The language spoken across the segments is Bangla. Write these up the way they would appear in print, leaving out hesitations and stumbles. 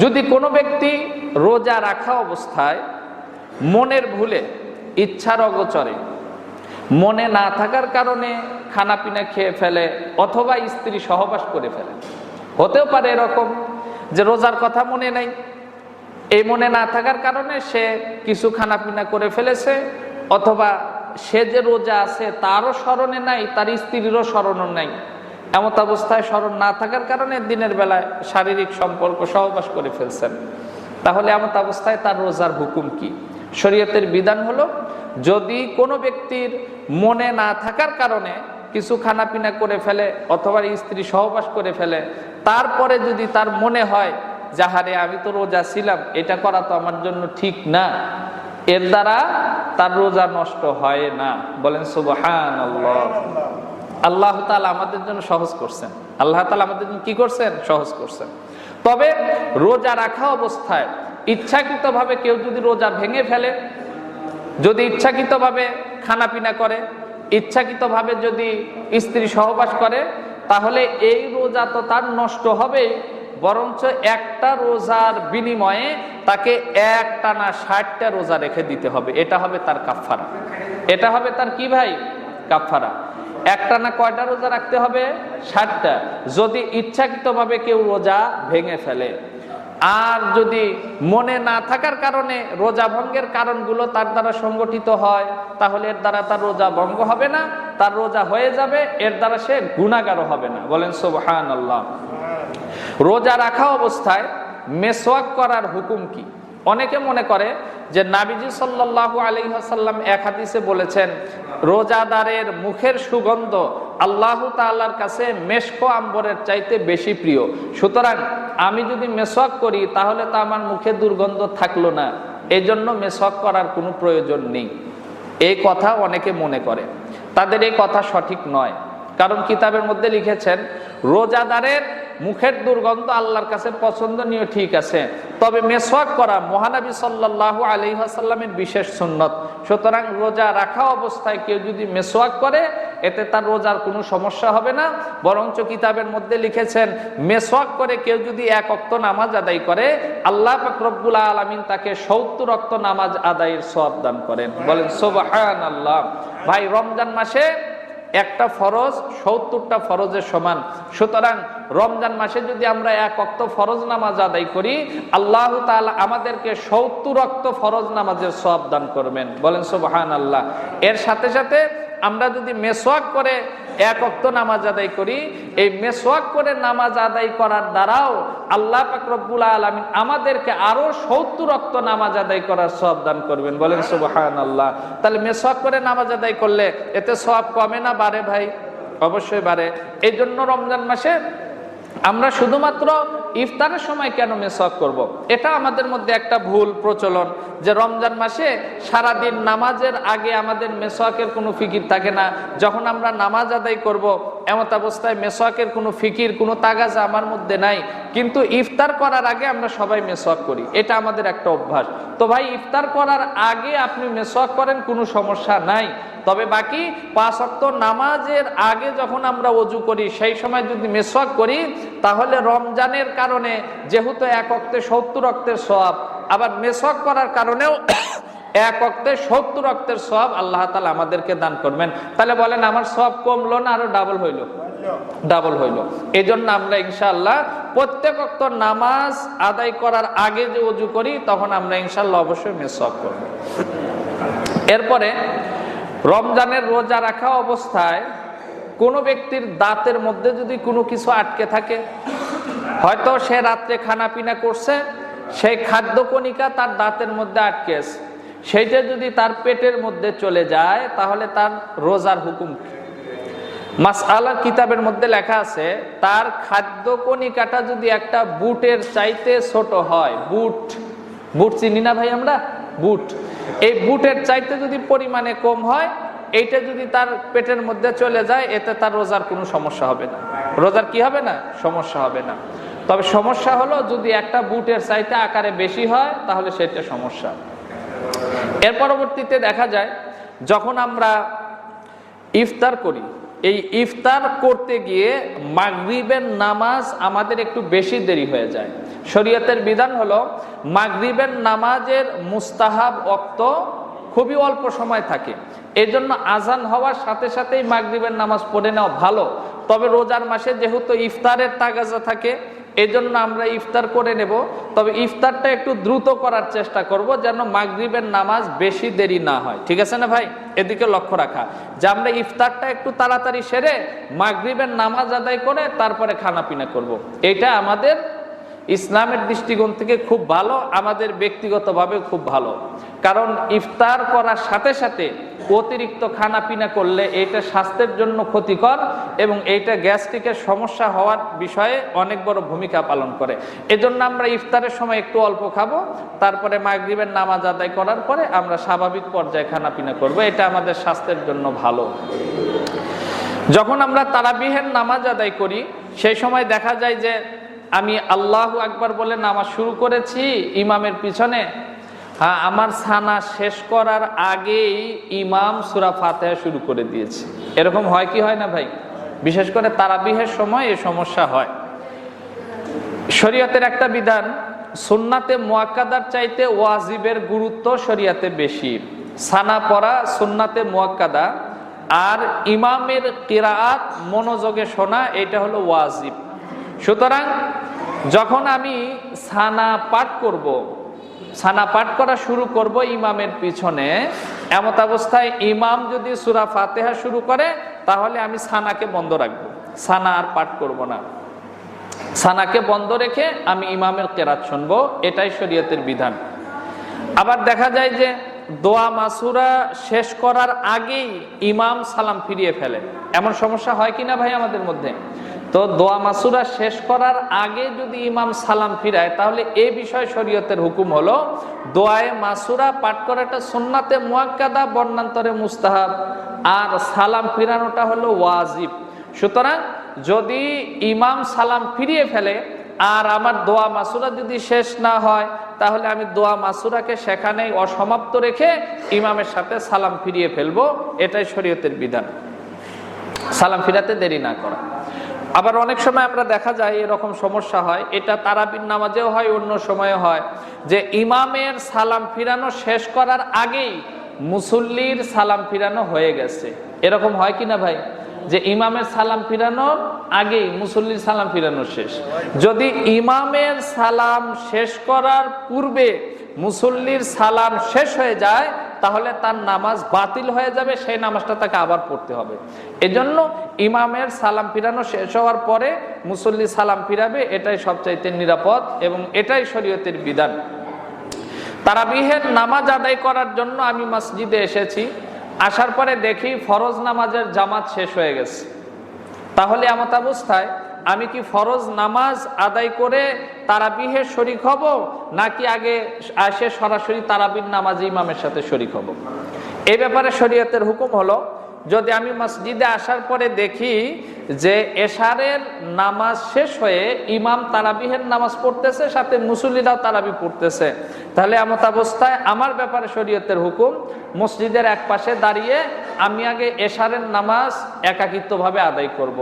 যদি কোনো ব্যক্তি রোজা রাখা অবস্থায় মনের ভুলে, ইচ্ছার অগোচরে, মনে না থাকার কারণে খানা পিনা খেয়ে ফেলে অথবা স্ত্রী সহবাস করে ফেলে, হতেও পারে এরকম যে রোজার কথা মনে নাই, এই মনে না থাকার কারণে সে কিছু খানা পিনা করে ফেলেছে, অথবা সে যে রোজা আছে তারও স্মরণে নাই, তার স্ত্রীরও স্মরণও নাই, এমত অবস্থায় স্মরণ না থাকার কারণে দিনের বেলায় শারীরিক সম্পর্ক সহবাস করে ফেলছেন, তাহলে এমত অবস্থায় তার রোজার হুকুম কি? শরীয়তের বিধান হলো, যদি কোনো ব্যক্তির মনে না থাকার কারণে কিছু খানা পিনা করে ফেলে অথবা স্ত্রী সহবাস করে ফেলে, তারপরে যদি তার মনে হয় যাহারে আমি তো রোজা ছিলাম, এটা করা তো আমার জন্য ঠিক না, এর দ্বারা তার রোজা নষ্ট হয় না। বলেন সুবহানাল্লাহ। আল্লাহ তাআলা আমাদের জন্য সহজ করছেন, আল্লাহ তাআলা আমাদের জন্য কি করছেন? সহজ করছেন। তবে রোজা রাখা অবস্থায় ইচ্ছাকৃতভাবে কেউ যদি রোজা ভেঙে ফেলে, যদি ইচ্ছাকৃতভাবে খানা পিনা করে, ইচ্ছাকৃতভাবে যদি স্ত্রী সহবাস করে, তাহলে এই রোজা তো তার নষ্ট হবে, বরঞ্চ একটা রোজার বিনিময়ে তাকে একটানা 60টা রোজা রেখে দিতে হবে। এটা হবে তার কাফফারা। এটা হবে তার কি ভাই? কাফফারা। একটানা কয়টা রোজা রাখতে হবে? 60টা, যদি ইচ্ছাকৃতভাবে কেউ রোজা ভেঙে ফেলে। আর যদি মনে না থাকার কারণে রোজা ভঙ্গের কারণগুলো তার দ্বারা সংগঠিত হয়, তাহলে এর দ্বারা তার রোজা ভঙ্গ হবে না, তার রোজা হয়ে যাবে, এর দ্বারা সে গুনাহগারও হবে না। বলেন সুবহানাল্লাহ। রোজা রাখা অবস্থায় মেসওয়াক করার হুকুম কি? অনেকে মনে করে যে নবীজি সাল্লাল্লাহু আলাইহি ওয়াসাল্লাম এক হাদিসে বলেছেন, রোজাদারের মুখের সুগন্ধ আল্লাহ তাআলার কাছে মেশক আম্বরের চাইতে বেশি প্রিয়, সুতরাং আমি যদি মেসওয়াক করি তাহলে তো আমার মুখে দুর্গন্ধ থাকলো না, এই জন্য মেসওয়াক করার কোনো প্রয়োজন নেই। এই কথা অনেকে মনে করে, তাদের এই কথা সঠিক নয়। কারণ কিতাবের মধ্যে লিখেছেন, রোজাদারের মুখের দুর্গন্ধ আল্লাহর কাছে পছন্দনীয়, ঠিক আছে, তবে মেসওয়াক করা মহানবী সাল্লাল্লাহু আলাইহি ওয়াসাল্লামের বিশেষ সুন্নত। সুতরাং রোজা রাখা অবস্থায় কেউ যদি মেসওয়াক করে, এতে তার রোজার কোনো সমস্যা হবে না। বরঞ্চ কিতাবের মধ্যে লিখেছেন, মেসওয়াক করে কেউ যদি 1 ওয়াক্ত নামাজ আদায় করে, আল্লাহ পাক রব্বুল আলামিন তাকে 70 ওয়াক্ত নামাজ আদায়ের সওয়াব দান করেন। বলেন সুবহানাল্লাহ। ভাই, রমজান মাসে একটা ফরজ 70টা ফরজের সমান। সুতরাং রমজান মাসে যদি আমরা 1 ওয়াক্ত ফরজ নামাজ আদায় করি, আল্লাহ তাআলা আমাদেরকে 70 ওয়াক্ত ফরজ নামাজের সওয়াব দান করবেন। বলেন সুবহানাল্লাহ। এর সাথে সাথে আমরা যদি মেসওয়াক করে 1 ওয়াক্ত নামাজ আদায় করি, এই মেসওয়াক করে নামাজ আদায় করার দ্বারাও আল্লাহ পাক রব্বুল আলামিন আমাদেরকে আরো 70 ওয়াক্ত নামাজ আদায় করার সওয়াব দান করবেন। বলেন সুবহানাল্লাহ। তাহলে মেসওয়াক করে নামাজ আদায় করলে এতে সওয়াব কমে না বাড়ে ভাই? অবশ্যই বাড়ে। এই জন্য রমজান মাসে আমরা শুধুমাত্র ইফতারের সময় কেন মেসওয়াক করব? এটা আমাদের মধ্যে একটা ভুল প্রচলন, যে রমজান মাসে সারাদিন নামাজের আগে আমাদের মেসওয়াকের কোনো ফিকির থাকে না, যখন আমরা নামাজ আদায় করব এমত অবস্থায় মেসওয়াকের কোনো ফিকির, কোনো তাগাজা আমার মধ্যে নাই, কিন্তু ইফতার করার আগে আমরা সবাই মেসওয়াক করি, এটা আমাদের একটা অভ্যাস। তো ভাই, ইফতার করার আগে আপনি মেসওয়াক করেন, কোনো সমস্যা নাই। তবে বাকি 5 ওয়াক্ত নামাজের আগে যখন আমরা ওযু করি, সেই সময় যদি মেসওয়াক করি, তাহলে রমজানের কারণে যেহেতু 1 ওয়াক্তে 70 ওয়াক্তের সওয়াব, আবার মেসওয়াক করার কারণেও 1 ওয়াক্তে 70 ওয়াক্তের সওয়াব আল্লাহ তাআলা আমাদেরকে দান করবেন। তাহলে বলেন, আমার সওয়াব কমলো না আরো ডাবল হইল? ডাবল হইল। এই জন্য আমরা ইনশাআল্লাহ প্রত্যেক ওয়াক্ত নামাজ আদায় করার আগে যে ওযু করি, তখন আমরা ইনশাআল্লাহ অবশ্যই মেসওয়াক করব। এরপরে রমজানের রোজা রাখা অবস্থায় কোনো ব্যক্তির দাঁতের মধ্যে যদি কোনো কিছু আটকে থাকে, হয়তো সে রাত্রে খানা পিনা করছে, সেই খাদ্য কণিকা তার দাঁতের মধ্যে আটকে আছে, সেইটা যদি তার পেটের মধ্যে চলে যায়, তাহলে তার রোজার হুকুম কি? মাসআলা কিতাবের মধ্যে লেখা আছে, তার খাদ্য কণিকাটা যদি একটা বুটের চাইতে ছোট হয়, বুট চিনি না ভাই আমরা? বুট, এই বুটের চাইতে যদি পরিমাণে কম হয়, এইটা যদি তার পেটের মধ্যে চলে যায়, এতে তার রোজার কোনো সমস্যা হবে না। রোজার কি হবে না? সমস্যা হবে না। তবে সমস্যা হলো যদি একটা বুটের চাইতে আকারে বেশি হয়, তাহলে সেটা সমস্যা। এর পরবর্তীতে দেখা যায়, যখন আমরা ইফতার করি, এই ইফতার করতে গিয়ে মাগরিবের নামাজ আমাদের একটু বেশি দেরি হয়ে যায়। শরীয়তের বিধান হলো মাগরিবের নামাজের মুস্তাহাব ওয়াক্ত খুবই অল্প সময় থাকে, এজন্য আজান হওয়ার সাথে সাথেই মাগরিবের নামাজ পড়ে নেওয়া ভালো। তবে রোজার মাসে যেহেতু ইফতারের তাগাজা থাকে, এজন্য আমরা ইফতার করে নেব। তবে ইফতারটা একটু দ্রুত করার চেষ্টা করব, যেন মাগরিবের নামাজ বেশি দেরি না হয়। ঠিক আছে না ভাই? এদিকে লক্ষ্য রাখা যে আমরা ইফতারটা একটু তাড়াতাড়ি সেরে মাগরিবের নামাজ আদায় করে তারপরে খানা পিনা করব। এটা আমাদের ইসলামের দৃষ্টিকোণ থেকে খুব ভালো, আমাদের ব্যক্তিগতভাবে খুব ভালো। কারণ ইফতার করার সাথে সাথে অতিরিক্ত খানা পিনা করলে এটা স্বাস্থ্যের জন্য ক্ষতিকর এবং এইটা গ্যাস্ট্রিকের সমস্যা হওয়ার বিষয়ে অনেক বড় ভূমিকা পালন করে। এজন্য আমরা ইফতারের সময় একটু অল্প খাবো, তারপরে মাগরিবের নামাজ আদায় করার পরে আমরা স্বাভাবিক পর্যায়ে খানা পিনা করবো। এটা আমাদের স্বাস্থ্যের জন্য ভালো। যখন আমরা তারাবিহের নামাজ আদায় করি, সেই সময় দেখা যায় যে আমি আল্লাহু আকবার বলে নামাজ শুরু করেছি ইমামের পিছনে, আমার সানা শেষ করার আগেই ইমাম সূরা ফাতিহা শুরু করে দিয়েছে। এরকম হয় কি হয় না ভাই? বিশেষ করে তারাবিহের সময় এই সমস্যা হয়। শরীয়তের একটা বিধান, সুন্নাতে মুআক্কাদার চাইতে ওয়াজিবের গুরুত্ব শরীয়তে বেশি। সানা পড়া সুন্নাতে মুআক্কাদা, আর ইমামের কিরাআত মনোযোগে শোনা এটা হলো ওয়াজিব। সুতরাং যখন আমি সানা পাঠ করব, সানা পাঠ করা শুরু করব ইমামের পিছনে, এমত অবস্থায় ইমাম যদি সূরা ফাতিহা শুরু করে তাহলে আমি সানাকে বন্ধ রাখবো, সানা আর পাঠ করব না। সানাকে বন্ধ রেখে আমি ইমামের কিরাত শুনবো, এটাই শরীয়তের বিধান। আবার দেখা যায় যে দোয়া মাসুরা শেষ করার আগেই ইমাম সালাম ফিরিয়ে ফেলে, এমন সমস্যা হয় কিনা ভাই আমাদের মধ্যে? তো দোয়া মাসুরা শেষ করার আগে যদি ইমাম সালাম ফিরায় তাহলে এই বিষয়ে শরীয়তের হুকুম হলো দোয়ায়ে মাসুরা পাঠ করাটা সুন্নাতে মুআক্কাদা, বর্ণান্তরে মুস্তাহাব, আর সালাম ফিরানোটা হলো ওয়াজিব। সুতরাং যদি ইমাম সালাম ফিরিয়ে ফেলে আর আমার দোয়া মাসুরা যদি শেষ না হয় তাহলে আমি দোয়া মাসুরাকে সেখানেই অসমাপ্ত রেখে ইমামের সাথে সালাম ফিরিয়ে ফেলবো। এটাই শরীয়তের বিধান, সালাম ফিরাতে দেরি না করা। আবার অনেক সময় আমরা দেখা যায় এরকম সমস্যা হয়, এটা তারাবির নামাজেও হয়, অন্য সময়ে হয়, যে ইমামের সালাম ফিরানো শেষ করার আগেই মুসল্লির সালাম ফিরানো হয়ে গেছে। এরকম হয় কিনা ভাই? যে ইমামের সালাম ফিরানোর আগেই মুসল্লির সালাম ফিরানো শেষ। যদি ইমামের সালাম শেষ করার পূর্বে মুসল্লির সালাম শেষ হয়ে যায় তাহলে তার নামাজ বাতিল হয়ে যাবে, সেই নামাজটা তাকে আবার পড়তে হবে। এজন্য ইমামের সালাম ফিরানো শেষ হওয়ার পরে মুসল্লি সালাম ফিরাবে, এটাই সবচাইতে নিরাপদ এবং এটাই শরীয়তের বিধান। তারাবিহের নামাজ আদায় করার জন্য আমি মসজিদে এসেছি, আসার পরে দেখি ফরজ নামাজের জামাত শেষ হয়ে গেছে। তাহলে এমত অবস্থায় আমি কি ফরজ নামাজ আদায় করে তারাবিহে শরীক হব, নাকি আগে আসে সরাসরি তারাবির নামাজে ইমামের সাথে শরীক হব? এই ব্যাপারে শরীয়তের হুকুম হলো, যদি আমি মসজিদে আসার পরে দেখি যে এশারের নামাজ শেষ হয়ে ইমাম তারাবিহের নামাজ পড়তেছে, সাথে মুসল্লিরাও তারাবি পড়তেছে, তাহলে এমত অবস্থায় আমার ব্যাপারে শরীয়তের হুকুম মসজিদের এক পাশে দাঁড়িয়ে আমি আগে এশারের নামাজ একাকিত্বভাবে আদায় করব।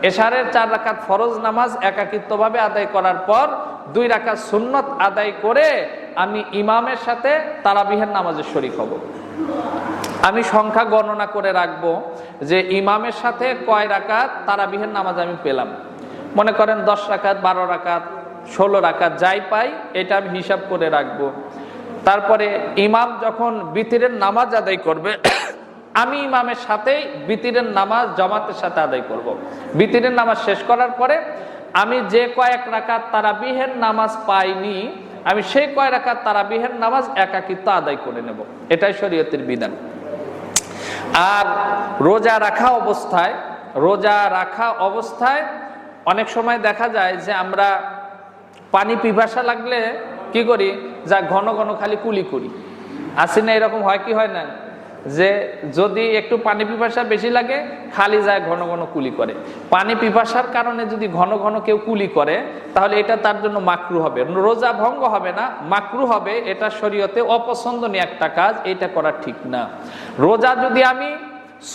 এশারের 4 রাকাত ফরজ নামাজ একাকিত্বভাবে আদায় করার পর 2 রাকাত সুন্নত আদায় করে আমি ইমামের সাথে তারাবিহের নামাজে শরীক হব। আমি সংখ্যা গণনা করে রাখবো যে ইমামের সাথে কয় রাকাত তারাবিহের নামাজ আমি পেলাম। মনে করেন 10 রাকাত, 12 রাকাত, 16 রাকাত, যাই পাই এটা আমি হিসাব করে রাখবো। তারপরে ইমাম যখন বিতিরের নামাজ আদায় করবে আমি ইমামের সাথেই বিতিরের নামাজ জামাতের সাথে আদায় করব। বিতিরের নামাজ শেষ করার পরে আমি যে কয়েক রাকাত তারাবিহের নামাজ পাইনি আমি সেই কয় রাকাত তারাবিহের নামাজ একাকিত্ব আদায় করে নেব। এটাই শরীয়তের বিধান। আর রোজা রাখা অবস্থায় অনেক সময় দেখা যায় যে আমরা পানি পিপাসা লাগলে কি করি, যা ঘন ঘন খালি কুলি করি, আসি না? এরকম হয় কি হয় না? যে যদি একটু পানি পিপাসা বেশি লাগে খালি যায় ঘন ঘন কুলি করে। পানি পিপাসার কারণে যদি ঘন ঘন কেউ কুলি করে তাহলে এটা তার জন্য মাকরু হবে, রোজা ভঙ্গ হবে না, মাকরু হবে। এটা শরীয়তে অপছন্দনীয় একটা কাজ, এটা করা ঠিক না। রোজা যদি আমি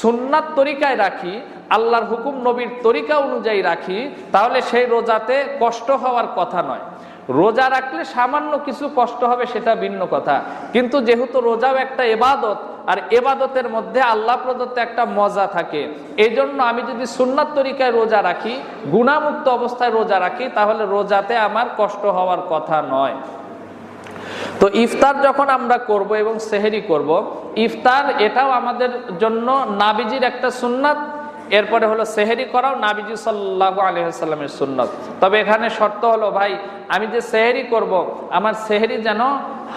সুন্নাত তরিকায় রাখি আল্লাহর হুকুম নবীর তরিকা অনুযায়ী রাখি, তাহলে সেই রোজাতে কষ্ট হওয়ার কথা নয়। রোজা রাখলে সামান্য কিছু কষ্ট হবে সেটা ভিন্ন কথা, কিন্তু যেহেতু রোজাও একটা ইবাদত, আর ইবাদতের মধ্যে আল্লাহ প্রদত্ত একটা মজা থাকে, এই জন্য আমি যদি সুন্নাত তরিকায় রোজা রাখি, গুনাহমুক্ত অবস্থায় রোজা রাখি, তাহলে রোজাতে আমার কষ্ট হওয়ার কথা নয়। তো ইফতার যখন আমরা করব এবং সেহরি করব, ইফতার এটাও আমাদের জন্য নাবিজির একটা সুন্নাত, এরপরে হলো সেহরি করাও নাবিজি সাল্লাল্লাহু আলাইহি ওয়াসাল্লামের সুন্নাত। তবে এখানে শর্ত হলো ভাই, আমি যে সেহরি করব, আমার সেহরি যেন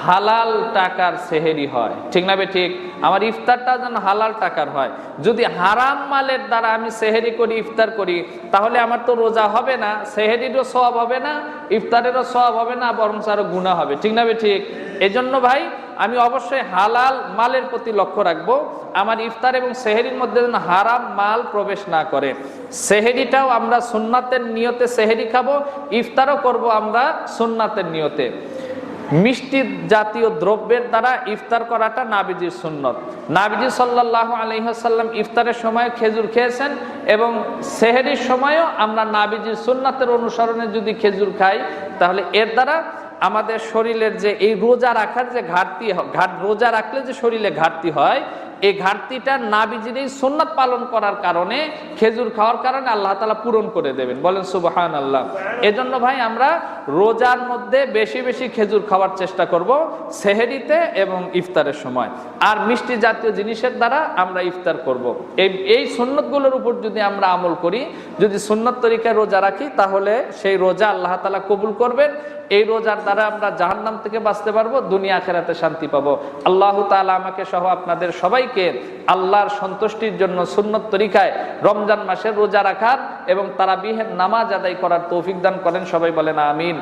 হালাল টাকার সেহরি হয়, ঠিক না ঠিক? আমার ইফতারটা যেন হালাল টাকার হয়। যদি হারাম মালের দ্বারা আমি সেহরি করি, ইফতার করি, তাহলে আমার তো রোজা হবে না, সেহরিরও সওয়াব হবে না, ইফতারেরও সওয়াব হবে না, বরং আরো গুনাহ হবে, ঠিক না ঠিক? এজন্য ভাই আমি অবশ্যই হালাল মালের প্রতি লক্ষ্য রাখবো, আমার ইফতার এবং সেহরির মধ্যে যেন হারাম মাল প্রবেশ না করে। সেহরিটাও আমরা সুন্নাতের নিয়তে সেহরি খাবো, ইফতারও করব আমরা সুন্নাতের নিয়তে। মিষ্টি জাতীয় দ্রব্যের দ্বারা ইফতার করাটা নাবিজির সুন্নত। নাবিজি সাল্লাল্লাহু আলাইহি ওয়াসাল্লাম ইফতারের সময় খেজুর খেয়েছেন, এবং সেহরির সময়ও আমরা নাবিজির সুন্নাতের অনুসরণে যদি খেজুর খাই, তাহলে এর দ্বারা আমাদের শরীরের যে এই রোজা রাখার যে ঘাটতি, রোজা রাখলে যে শরীরে ঘাটতি হয়, এই ঘাটতিটা নাবিজির এই সুন্নাত পালন করার কারণে, খেজুর খাওয়ার কারণে আল্লাহ তাআলা পূরণ করে দেবেন, বলেন সুবহানাল্লাহ। এজন্য ভাই আমরা রোজার মধ্যে বেশি বেশি খেজুর খাওয়ার চেষ্টা করব, সেহরিতে এবং ইফতারের সময়। আর মিষ্টি জাতীয় জিনিসের দ্বারা আমরা ইফতার করব। এই সুন্নতগুলোর উপর যদি আমরা আমল করি, যদি সুন্নত তরিকায় রোজা রাখি, তাহলে সেই রোজা আল্লাহ তাআলা কবুল করবেন। এই রোজার দ্বারা আমরা জাহান্নাম থেকে বাঁচতে পারবো, দুনিয়া আখিরাতে শান্তি পাবো। আল্লাহ তাআলা আমাকে সহ আপনাদের সবাইকে আল্লাহর সন্তুষ্টির জন্য সুন্নত তরিকায় রমজান মাসের রোজা রাখার এবং তারাবিহের নামাজ আদায় করার তৌফিক দান করেন। সবাই বলেন আমিন।